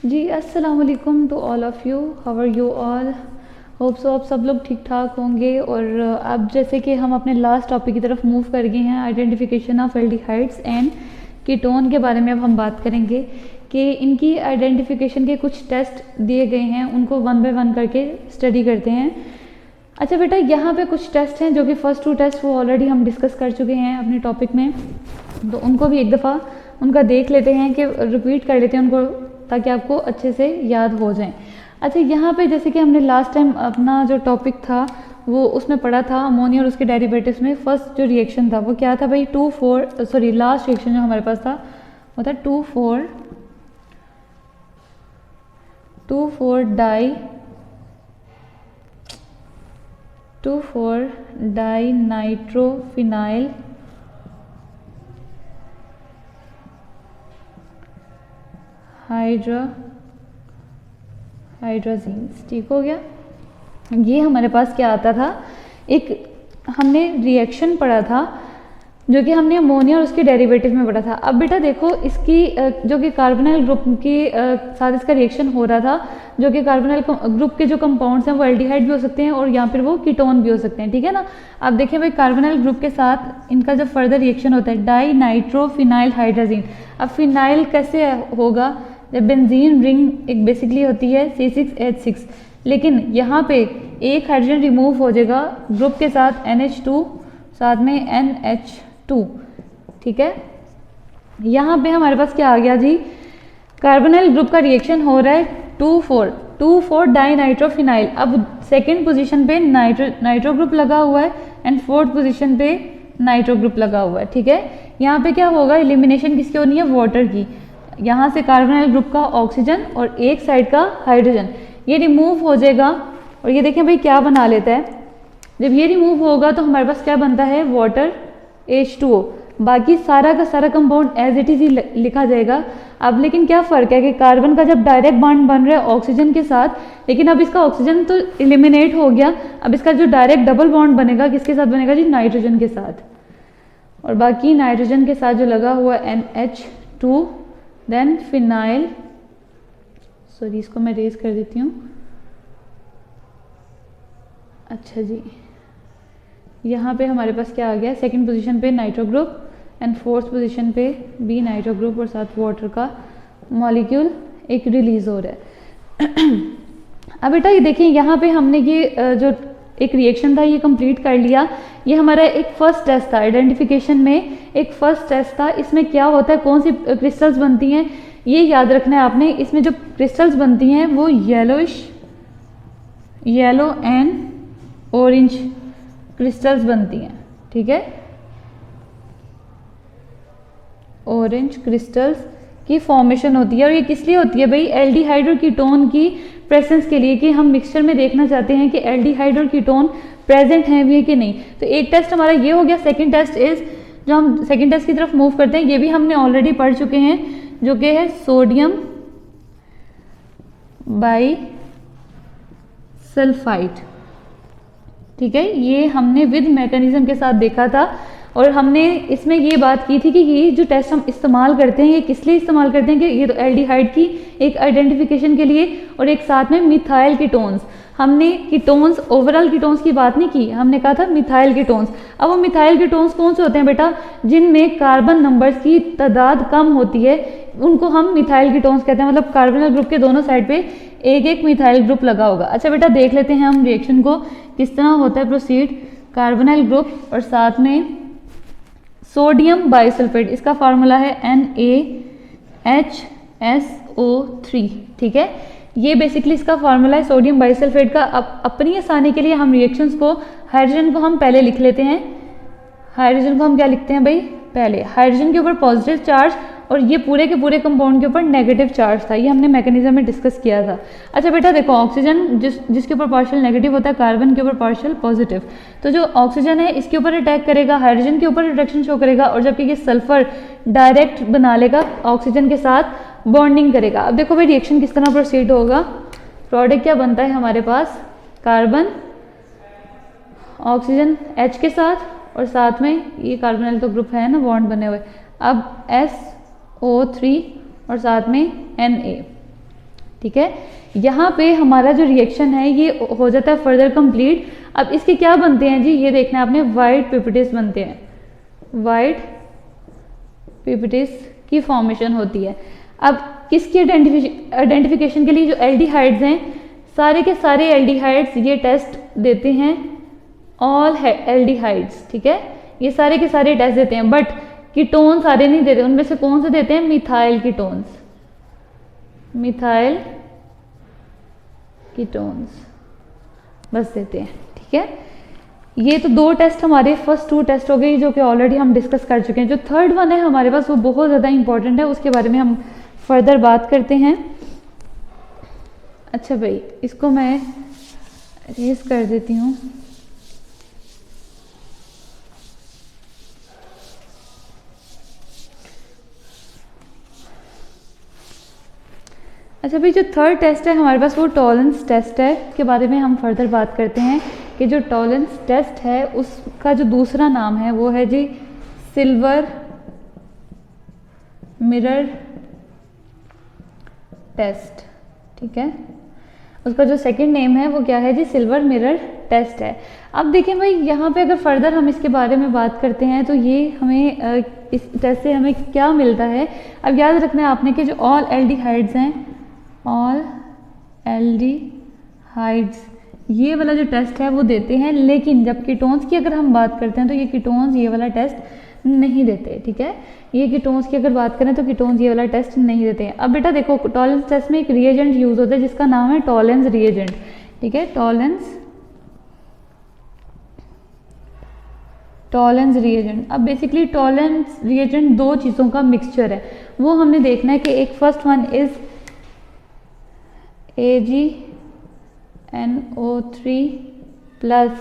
जी अस्सलाम वालेकुम to all of you, how are you all. Hope so आप सब लोग ठीक ठाक होंगे। और अब जैसे कि हम अपने लास्ट टॉपिक की तरफ मूव कर गए हैं, identification of aldehydes and ketone के बारे में अब हम बात करेंगे कि इनकी आइडेंटिफिकेशन के कुछ टेस्ट दिए गए हैं, उनको वन बाय वन करके स्टडी करते हैं। अच्छा बेटा, यहाँ पे कुछ टेस्ट हैं जो कि फ़र्स्ट 2 टेस्ट वो ऑलरेडी हम डिस्कस कर चुके हैं अपने टॉपिक में, तो उनको भी एक दफ़ा उनका देख लेते हैं कि रिपीट कर लेते हैं उनको, ताकि आपको अच्छे से याद हो जाएं। अच्छा, यहाँ पे जैसे कि हमने लास्ट टाइम अपना जो टॉपिक था वो उसमें पढ़ा था अमोनिया और उसके डेरिवेटिव्स में फर्स्ट जो रिएक्शन था वो क्या था भाई, लास्ट रिएक्शन जो हमारे पास था वो था 2,4 डाई नाइट्रोफिनाइल हाइड्राजीन्स। ठीक हो गया। ये हमारे पास क्या आता था, एक हमने रिएक्शन पढ़ा था जो कि हमने अमोनिया और उसके डेरिवेटिव में पढ़ा था। अब बेटा देखो, इसकी जो कि कार्बोनाइल ग्रुप के साथ इसका रिएक्शन हो रहा था, जो कि कार्बोनाइल ग्रुप के जो कंपाउंड्स हैं वो एल्डिहाइड भी हो सकते हैं और यहाँ पर वो कीटोन भी हो सकते हैं। ठीक है ना। अब देखिए भाई, कार्बोनाइल ग्रुप के साथ इनका जब फर्दर रिएक्शन होता है डाई नाइट्रोफिनाइल हाइड्राजीन। अब फिनाइल कैसे होगा, जब बेंजीन रिंग एक बेसिकली होती है C6H6, लेकिन यहाँ पे एक हाइड्रोजन रिमूव हो जाएगा ग्रुप के साथ NH2 साथ में NH2। ठीक है, यहाँ पे हमारे पास क्या आ गया जी, कार्बोनाइल ग्रुप का रिएक्शन हो रहा है 2,4 डाई नाइट्रोफिनाइल। अब सेकेंड पोजीशन पे नाइट्रो ग्रुप लगा हुआ है एंड फोर्थ पोजीशन पे नाइट्रो ग्रुप लगा हुआ है। ठीक है, यहाँ पे क्या होगा, एलिमिनेशन किसकी होनी है, वाटर की। यहाँ से कार्बोनाइल ग्रुप का ऑक्सीजन और एक साइड का हाइड्रोजन ये रिमूव हो जाएगा और ये देखें भाई क्या बना लेता है। जब ये रिमूव होगा तो हमारे पास क्या बनता है, वाटर H2O। बाकी सारा का सारा कंपाउंड एज इट इज ही लिखा जाएगा। अब लेकिन क्या फ़र्क है कि कार्बन का जब डायरेक्ट बॉन्ड बन रहा है ऑक्सीजन के साथ, लेकिन अब इसका ऑक्सीजन तो एलिमिनेट हो गया, अब इसका जो डायरेक्ट डबल बॉन्ड बनेगा किसके साथ बनेगा जी, नाइट्रोजन के साथ। और बाकी नाइट्रोजन के साथ जो लगा हुआ NH2 देन फिनाइल, सॉरी इसको मैं रेज कर देती हूँ। अच्छा जी, यहाँ पे हमारे पास क्या आ गया, सेकंड पोजीशन पे nitro group and fourth position पे भी नाइट्रो ग्रुप और साथ वाटर का मॉलिक्यूल एक रिलीज हो रहा है। अब बेटा ये देखिए, यहाँ पे हमने ये जो एक रिएक्शन था ये कंप्लीट कर लिया। ये हमारा एक फर्स्ट टेस्ट था, आइडेंटिफिकेशन में एक फर्स्ट टेस्ट था। इसमें क्या होता है, कौन सी क्रिस्टल्स बनती हैं ये याद रखना है आपने। इसमें जो क्रिस्टल्स बनती हैं वो येलो एंड ऑरेंज क्रिस्टल्स बनती हैं। ठीक है, ऑरेंज क्रिस्टल्स की फॉर्मेशन होती है और ये किस लिए होती है भाई, एल्डिहाइड और कीटोन की प्रेजेंस के लिए, कि हम मिक्सचर में देखना चाहते हैं कि एल्डिहाइड और कीटोन प्रेजेंट हैं भी कि नहीं। तो एक टेस्ट हमारा ये हो गया। सेकंड टेस्ट इज, जो हम सेकंड टेस्ट की तरफ मूव करते हैं, ये भी हमने ऑलरेडी पढ़ चुके हैं, जो कि है सोडियम बाइसल्फाइड। ठीक है, ये हमने विद मैकेनिज्म के साथ देखा था और हमने इसमें ये बात की थी कि ये जो टेस्ट हम इस्तेमाल करते हैं ये किस लिए इस्तेमाल करते हैं, कि ये तो एल्डिहाइड की एक आइडेंटिफिकेशन के लिए और एक साथ में मिथाइल कीटोन्स। हमने कीटोन्स, ओवरऑल कीटोन्स की बात नहीं की, हमने कहा था मिथाइल कीटोन्स। अब वो मिथाइल कीटोन्स कौन से होते हैं बेटा, जिनमें कार्बन नंबर्स की तादाद कम होती है, उनको हम मिथाइल कीटोन्स कहते हैं। मतलब कार्बोनाइल ग्रुप के दोनों साइड पे एक एक मिथाइल ग्रुप लगा होगा। अच्छा बेटा, देख लेते हैं हम रिएक्शन को किस तरह होता है प्रोसीड। कार्बोनाइल ग्रुप और साथ में सोडियम बाइसल्फेट, इसका फार्मूला है NaHSO3। ठीक है, ये बेसिकली इसका फार्मूला है सोडियम बाइसल्फेट का। अब अपनी आसानी के लिए हम रिएक्शंस को, हाइड्रोजन को हम पहले लिख लेते हैं। हाइड्रोजन को हम क्या लिखते हैं भाई, पहले हाइड्रोजन के ऊपर पॉजिटिव चार्ज और ये पूरे के पूरे कंपाउंड के ऊपर नेगेटिव चार्ज था। ये हमने मैकेनिज्म में डिस्कस किया था। अच्छा बेटा देखो, ऑक्सीजन जिसके ऊपर पार्शियल नेगेटिव होता है, कार्बन के ऊपर पार्शियल पॉजिटिव। तो जो ऑक्सीजन है इसके ऊपर अटैक करेगा, हाइड्रोजन के ऊपर रिडक्शन शो करेगा, और जबकि ये सल्फर डायरेक्ट बना लेगा ऑक्सीजन के साथ बॉन्डिंग करेगा। अब देखो भाई रिएक्शन किस तरह प्रोसीड होगा। प्रोडक्ट क्या बनता है हमारे पास, कार्बन ऑक्सीजन H के साथ और साथ में ये कार्बोनाइल तो ग्रुप है ना, बॉन्ड बने हुए। अब SO3 और साथ में Na। ठीक है। यहाँ पे हमारा जो रिएक्शन है ये हो जाता है फर्दर कंप्लीट। अब इसके क्या बनते हैं जी, ये देखना है आपने, वाइट पिपिटिस बनते हैं, वाइट पिपिटिस की फॉर्मेशन होती है। अब किसकी आइडेंटिफिकेशन के लिए जो एल्डिहाइड्स हैं, सारे के सारे एल्डिहाइड्स ये टेस्ट देते हैं, ऑल एल्डिहाइड्स, ठीक है, ये सारे के सारे टेस्ट देते हैं, बट कीटोन सारे नहीं देते। उनमें से कौन से देते हैं, मिथाइल कीटोन्स, मिथाइल कीटोन्स बस देते हैं, ठीक है। ये तो 2 टेस्ट हमारे फर्स्ट 2 टेस्ट हो गए जो कि ऑलरेडी हम डिस्कस कर चुके हैं। जो थर्ड वन है हमारे पास वो बहुत ज़्यादा इंपॉर्टेंट है, उसके बारे में हम फर्दर बात करते हैं। अच्छा भाई, इसको मैं रेज कर देती हूँ। अच्छा भाई, जो थर्ड टेस्ट है हमारे पास वो टॉलरेंस टेस्ट है, के बारे में हम फर्दर बात करते हैं कि जो टॉलरेंस टेस्ट है उसका जो दूसरा नाम है वो है जी सिल्वर मिरर टेस्ट, ठीक है। उसका जो सेकंड नेम है वो क्या है जी, सिल्वर मिरर टेस्ट है। अब देखिए भाई, यहाँ पे अगर फर्दर हम इसके बारे में बात करते हैं तो ये हमें इस टेस्ट से हमें क्या मिलता है। अब याद रखना है आपने कि जो ऑल एल्डिहाइड्स हैं, ऑल एल्डिहाइड्स, ये वाला जो टेस्ट है वो देते हैं, लेकिन जब कीटोन्स की अगर हम बात करते हैं तो ये कीटोन्स ये वाला टेस्ट नहीं देते, ठीक है। ये कीटोन्स की अगर बात करें तो कीटोन्स ये वाला टेस्ट नहीं देते हैं। अब बेटा देखो, टॉलरेंस टेस्ट में एक रिएजेंट यूज होता है जिसका नाम है टॉलरेंस रिएजेंट, ठीक है, टॉलरेंस रिएजेंट। अब बेसिकली टॉलरेंस रिएजेंट 2 चीज़ों का मिक्सचर है, वो हमने देखना है कि एक first one is AgNO3 plus,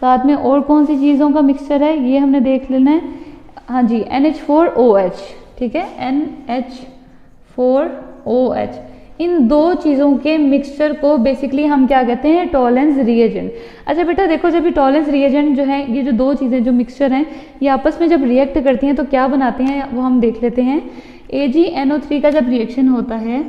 साथ में और कौन सी चीज़ों का मिक्सचर है ये हमने देख लेना है, हाँ जी NH4OH, ठीक है, NH4OH। इन 2 चीज़ों के मिक्सचर को बेसिकली हम क्या कहते हैं, टॉलरेंस रिएजेंट। अच्छा बेटा देखो, जब ये टॉलरेंस रिएजेंट जो है, ये जो 2 चीज़ें जो मिक्सचर हैं ये आपस में जब रिएक्ट करती हैं तो क्या बनाते हैं वो हम देख लेते हैं। AgNO3 का जब रिएक्शन होता है,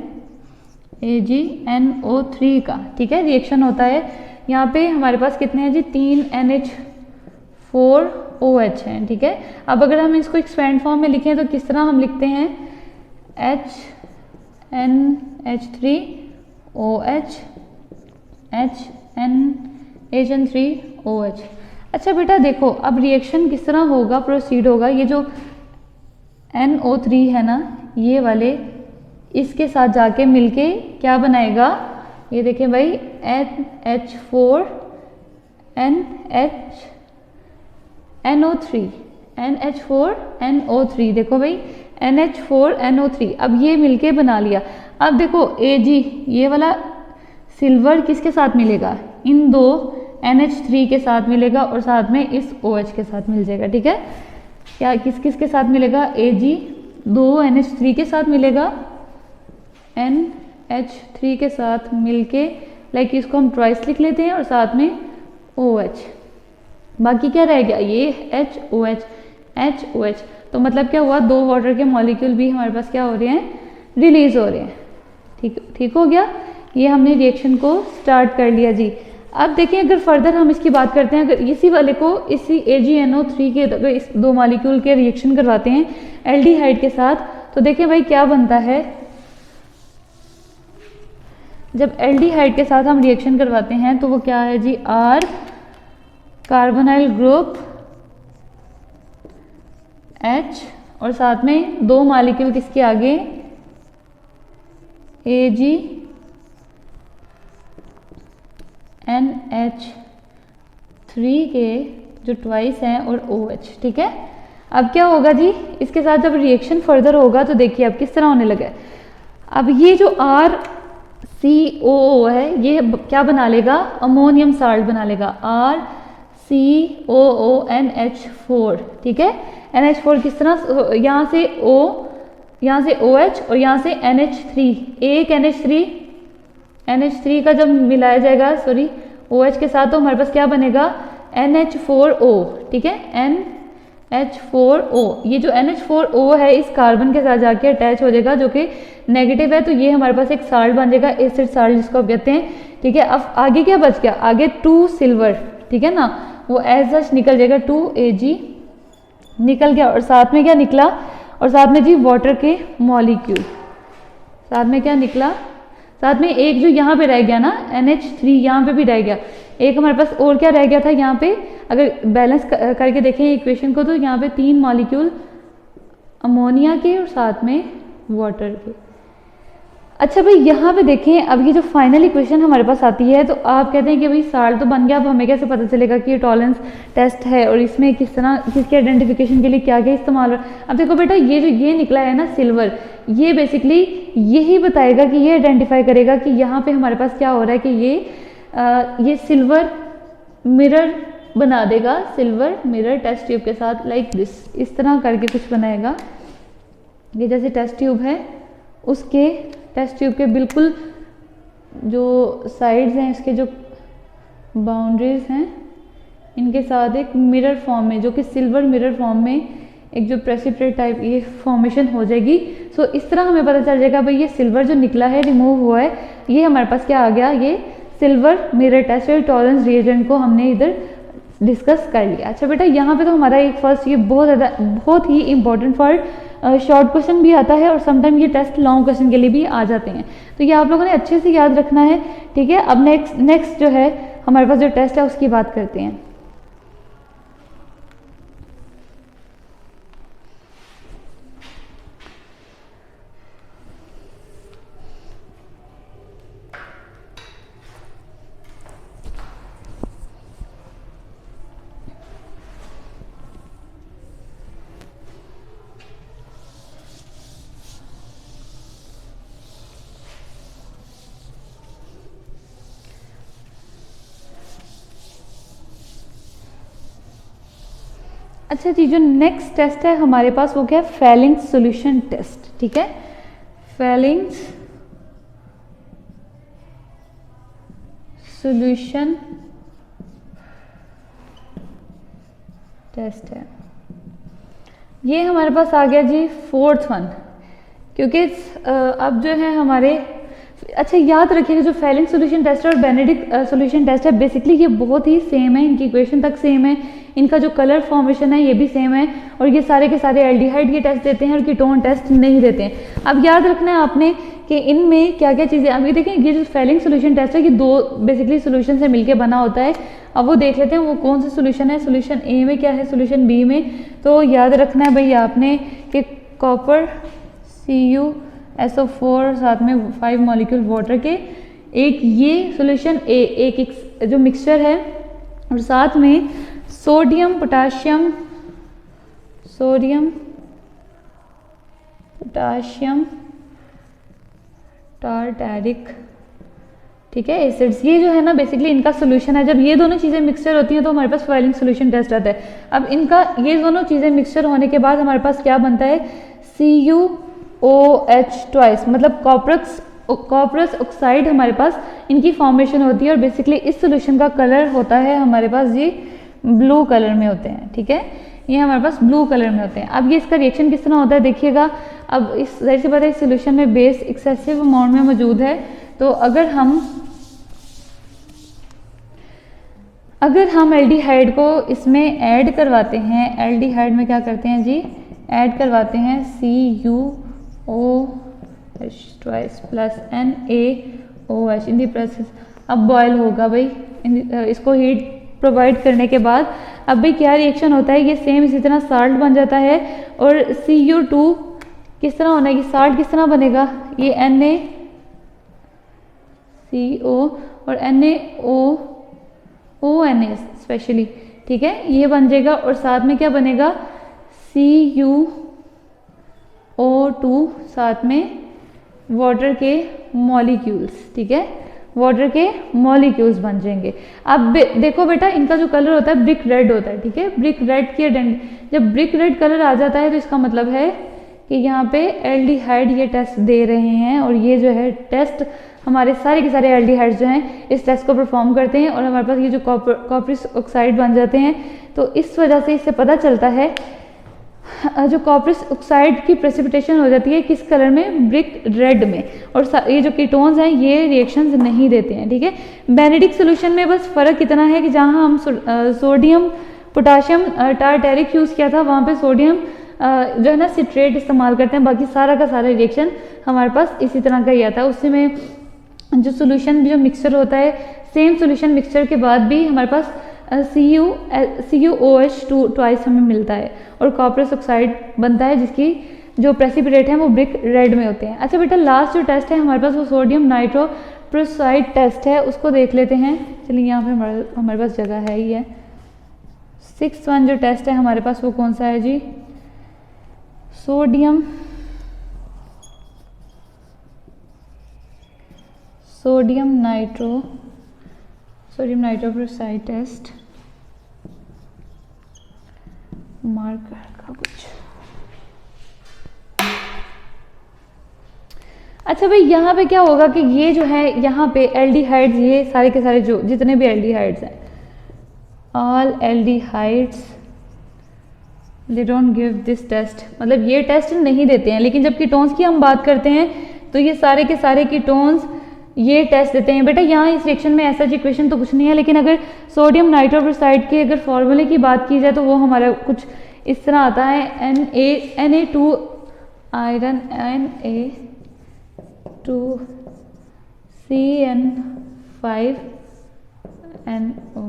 AgNO3 का, ठीक है, रिएक्शन होता है, यहाँ पे हमारे पास कितने हैं जी, 3 NH4OH हैं, ठीक है। अब अगर हम इसको एक्सपेंड फॉर्म में लिखें तो किस तरह हम लिखते हैं, HNH3OH HN3OH। अच्छा बेटा देखो, अब रिएक्शन किस तरह होगा, प्रोसीड होगा, ये जो NO3 है ना, ये वाले इसके साथ जाके मिलके क्या बनाएगा, ये देखें भाई, NH4NO3 देखो भाई, NH4NO3, अब ये मिलके बना लिया। अब देखो Ag, ये वाला सिल्वर किसके साथ मिलेगा, इन 2 NH3 के साथ मिलेगा और साथ में इस OH के साथ मिल जाएगा, ठीक है। क्या किस किस के साथ मिलेगा, Ag 2 NH3 के साथ मिलेगा, NH3 के साथ मिलके, लाइक इसको हम ट्वाइस लिख लेते हैं, और साथ में OH, बाकी क्या रह गया, ये HOH। तो मतलब क्या हुआ, 2 वाटर के मॉलिक्यूल भी हमारे पास क्या हो रहे हैं, रिलीज हो रहे हैं, ठीक हो गया। ये हमने रिएक्शन को स्टार्ट कर लिया जी। अब देखिए, अगर फर्दर हम इसकी बात करते हैं, अगर इसी वाले को इसी AgNO3 के अगर इस 2 मॉलिक्यूल के रिएक्शन करवाते हैं एल्डिहाइड के साथ, तो देखिए भाई क्या बनता है, जब एल्डिहाइड के साथ हम रिएक्शन करवाते हैं तो वो क्या है जी, R कार्बोनाइल ग्रुप H, और साथ में 2 मॉलिक्यूल किसके आगे, AgNH3 के जो ट्वाइस हैं और OH, ठीक है। अब क्या होगा जी, इसके साथ जब रिएक्शन फर्दर होगा तो देखिए अब किस तरह होने लगा है। अब ये जो RCOO है ये क्या बना लेगा, अमोनियम साल्ट बना लेगा, RCOONH4, ठीक है। NH4 किस तरह, यहाँ से O, यहाँ से OH और यहाँ से NH3, एक NH3 का जब मिलाया जाएगा, OH के साथ, तो हमारे पास क्या बनेगा, NH4O, ठीक है, H4O, ये जो NH4O है इस कार्बन के साथ जाके अटैच हो जाएगा जो कि नेगेटिव है, तो ये हमारे पास एक साल्ट बन जाएगा, एसिड साल्ट जिसको आप कहते हैं। ठीक है, अब आगे क्या बच गया, आगे 2 सिल्वर, ठीक है ना, वो एज सच निकल जाएगा, 2Ag निकल गया। और साथ में क्या निकला, और साथ में जी वाटर के मॉलिक्यूल, साथ में क्या निकला, साथ में एक जो यहाँ पे रह गया ना NH3, यहाँ पे भी रह गया एक हमारे पास, और क्या रह गया था यहाँ पे, अगर बैलेंस करके देखें इक्वेशन को, तो यहाँ पे 3 मॉलिक्यूल अमोनिया के और साथ में वाटर के। अच्छा भाई यहाँ पे देखें, अब ये जो फाइनल इक्वेशन हमारे पास आती है, तो आप कहते हैं कि भाई साल्ट तो बन गया, अब हमें कैसे पता चलेगा कि ये टॉलरेंस टेस्ट है और इसमें किस तरह किसके आइडेंटिफिकेशन के लिए क्या क्या इस्तेमाल हो। अब देखो बेटा, ये जो ये निकला है ना सिल्वर, ये बेसिकली यही बताएगा कि ये आइडेंटिफाई करेगा कि यहाँ पे हमारे पास क्या हो रहा है कि ये सिल्वर मिरर बना देगा, सिल्वर मिरर टेस्ट ट्यूब के साथ, लाइक दिस, इस तरह करके कुछ बनाएगा। ये जैसे टेस्ट ट्यूब है, उसके टेस्ट ट्यूब के बिल्कुल जो साइड्स हैं, इसके जो बाउंड्रीज हैं, इनके साथ एक मिरर फॉर्म में, जो कि सिल्वर मिरर फॉर्म में एक जो प्रेसिपिटेट टाइप ये फॉर्मेशन हो जाएगी। सो इस तरह हमें पता चल जाएगा भाई ये सिल्वर जो निकला है, रिमूव हुआ है, ये हमारे पास क्या आ गया, ये silver mirror test Tollens reagent को हमने इधर डिस्कस कर लिया। अच्छा बेटा, यहाँ पे तो हमारा एक फर्स्ट ये बहुत ही इंपॉर्टेंट फॉर शॉर्ट क्वेश्चन भी आता है और समटाइम ये टेस्ट लॉन्ग क्वेश्चन के लिए भी आ जाते हैं, तो ये आप लोगों ने अच्छे से याद रखना है। ठीक है, अब नेक्स्ट जो है हमारे पास जो टेस्ट है उसकी बात करते हैं। अच्छा जी, जो नेक्स्ट टेस्ट है हमारे पास वो क्या है, फेलिंग्स सॉल्यूशन टेस्ट। ठीक है, फेलिंग्स सॉल्यूशन टेस्ट है, ये हमारे पास आ गया जी 4th वन, क्योंकि अब जो है हमारे, अच्छा याद रखिएगा जो फेलिंग सॉल्यूशन टेस्ट है और बेनेडिक्ट सॉल्यूशन टेस्ट है, बेसिकली ये बहुत ही सेम है, इनकी इक्वेशन तक सेम है, इनका जो कलर फॉर्मेशन है ये भी सेम है, और ये सारे के सारे एल्डिहाइड के टेस्ट देते हैं और कीटोन टेस्ट नहीं देते हैं। अब याद रखना है आपने कि इनमें क्या क्या चीज़ें, अब ये देखें, ये जो फेलिंग सॉल्यूशन टेस्ट है ये 2 बेसिकली सॉल्यूशन से मिलके बना होता है। अब वो देख लेते हैं वो कौन सा सॉल्यूशन है, सॉल्यूशन ए में क्या है, सॉल्यूशन बी में। तो याद रखना है भाई आपने कि कॉपर CuSO4 साथ में 5 मॉलिक्यूल वाटर के, एक ये सॉल्यूशन ए, एक जो मिक्सचर है, और साथ में सोडियम पोटाशियम टार्टैरिक, ठीक है, एसिड्स, ये जो है ना बेसिकली इनका सोल्यूशन है। जब ये दोनों चीज़ें मिक्सचर होती हैं तो हमारे पास फेलिंग सॉल्यूशन टेस्ट आता है। अब इनका ये दोनों चीज़ें मिक्सचर होने के बाद हमारे पास क्या बनता है, CuOH ट्वाइस, मतलब कॉपरस ऑक्साइड हमारे पास इनकी फॉर्मेशन होती है, और बेसिकली इस सोल्यूशन का कलर होता है हमारे पास ये ब्लू कलर में होते हैं। ठीक है, ये हमारे पास ब्लू कलर में होते हैं। अब ये इसका रिएक्शन किस तरह होता है देखिएगा। अब इस जाहिर सी बात है इस सोल्यूशन में बेस एक्सेसिव अमाउंट में मौजूद है, तो अगर हम एल्डिहाइड को इसमें ऐड करवाते हैं, एल्डिहाइड में क्या करते हैं जी, ऐड करवाते हैं CuOH twice plus NaOH in the process. अब बॉयल होगा भाई, इसको हीट प्रोवाइड करने के बाद अब भाई क्या रिएक्शन होता है, ये सेम इसी तरह साल्ट बन जाता है, और Cu2 किस तरह होना है, ये साल्ट किस तरह बनेगा, ये NaCO और NaONA स्पेशली, ठीक है, ये बन जाएगा, और साथ में क्या बनेगा, CuO2 साथ में वाटर के मॉलिक्यूल्स, ठीक है, वाटर के मॉलिक्यूल्स बन जाएंगे। अब देखो बेटा, इनका जो कलर होता है ब्रिक रेड होता है। ठीक है, ब्रिक रेड की जब ब्रिक रेड कलर आ जाता है तो इसका मतलब है कि यहाँ पे एल्डिहाइड ये टेस्ट दे रहे हैं और ये जो है टेस्ट हमारे सारे के सारे एल्डिहाइड्स जो हैं इस टेस्ट को परफॉर्म करते हैं और हमारे पास ये जो कॉपरस ऑक्साइड बन जाते हैं। तो इस वजह से इससे पता चलता है जो कॉपरस ऑक्साइड की प्रेसिपिटेशन हो जाती है किस कलर में, ब्रिक रेड में, और ये जो कीटोन्स हैं ये रिएक्शंस नहीं देते हैं, ठीक है। बेनेडिक्ट सोल्यूशन में बस फ़र्क इतना है कि जहाँ हम सोडियम पोटाशियम टारटेरिक यूज़ किया था वहाँ पे सोडियम जो है ना सिट्रेट इस्तेमाल करते हैं, बाकी सारा का सारा रिएक्शन हमारे पास इसी तरह का ही आता है। उससे में जो सोल्यूशन जो मिक्सचर होता है, सेम सोल्यूशन मिक्सचर के बाद भी हमारे पास CuOH2 ट्वाइस हमें मिलता है और कॉपरस ऑक्साइड बनता है जिसकी जो प्रेसिपिटेट है वो ब्रिक रेड में होते हैं। अच्छा बेटा, लास्ट जो टेस्ट है हमारे पास वो सोडियम नाइट्रोप्रोसाइड टेस्ट है, उसको देख लेते हैं। चलिए यहाँ पे हमारे पास जगह है ही है। 6th वन जो टेस्ट है हमारे पास वो कौन सा है जी, सोडियम नाइट्रोप्रोसाइड टेस्ट, मार्कर का कुछ। अच्छा भाई, यहाँ पे क्या होगा कि ये जो है यहाँ पे एल्डिहाइड्स, ये सारे के सारे जो जितने भी एल्डिहाइड्स हैं, all aldehydes they don't give this test, मतलब ये टेस्ट नहीं देते हैं। लेकिन जब कीटोन्स की हम बात करते हैं तो ये सारे के सारे कीटोन्स ये टेस्ट देते हैं। बेटा यहाँ इस रिएक्शन में ऐसा इक्वेशन तो कुछ नहीं है, लेकिन अगर सोडियम नाइट्रोप्रोसाइड के अगर फॉर्मूले की बात की जाए तो वो हमारा कुछ इस तरह आता है, Na2 आयरन Na2CN5NO,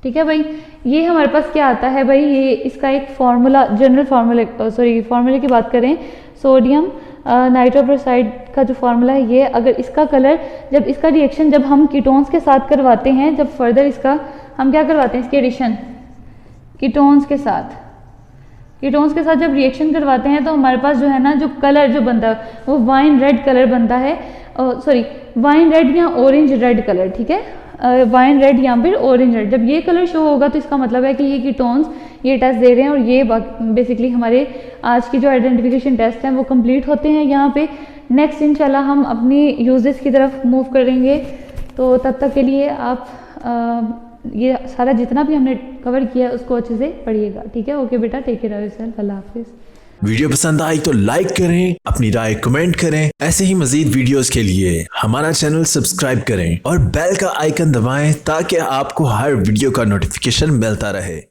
ठीक है भाई। ये हमारे पास क्या आता है भाई, ये इसका एक फार्मूला, जनरल फार्मूले की बात करें, सोडियम नाइट्रोप्रोसाइड का जो फार्मूला है ये, अगर इसका कलर, जब इसका रिएक्शन जब हम कीटोन्स के साथ करवाते हैं, जब फर्दर इसका हम क्या करवाते हैं, इसके एडिशन कीटोन्स के साथ जब रिएक्शन करवाते हैं तो हमारे पास जो है ना जो कलर जो बनता है वो वाइन रेड कलर बनता है, वाइन रेड या ऑरेंज रेड कलर, ठीक है, वाइन रेड या फिर ऑरेंज रेड। जब ये कलर शो होगा तो इसका मतलब है कि ये कीटोन्स ये टेस्ट दे रहे हैं और ये बेसिकली हमारे आज की जो आइडेंटिफिकेशन टेस्ट हैं वो कंप्लीट होते हैं यहाँ पे। नेक्स्ट इंशाल्लाह हम अपनी यूजेस की तरफ मूव करेंगे, तो तब तक के लिए आप ये सारा जितना भी हमने कवर किया उसको अच्छे से पढ़िएगा, ठीक है। ओके बेटा, टेक केयर ऑफ योरसेल्फ, अल्लाह हाफिज़। वीडियो पसंद आई तो लाइक करें, अपनी राय कमेंट करें। ऐसे ही मजीद वीडियोस के लिए हमारा चैनल सब्सक्राइब करें और बेल का आइकन दबाएं ताकि आपको हर वीडियो का नोटिफिकेशन मिलता रहे।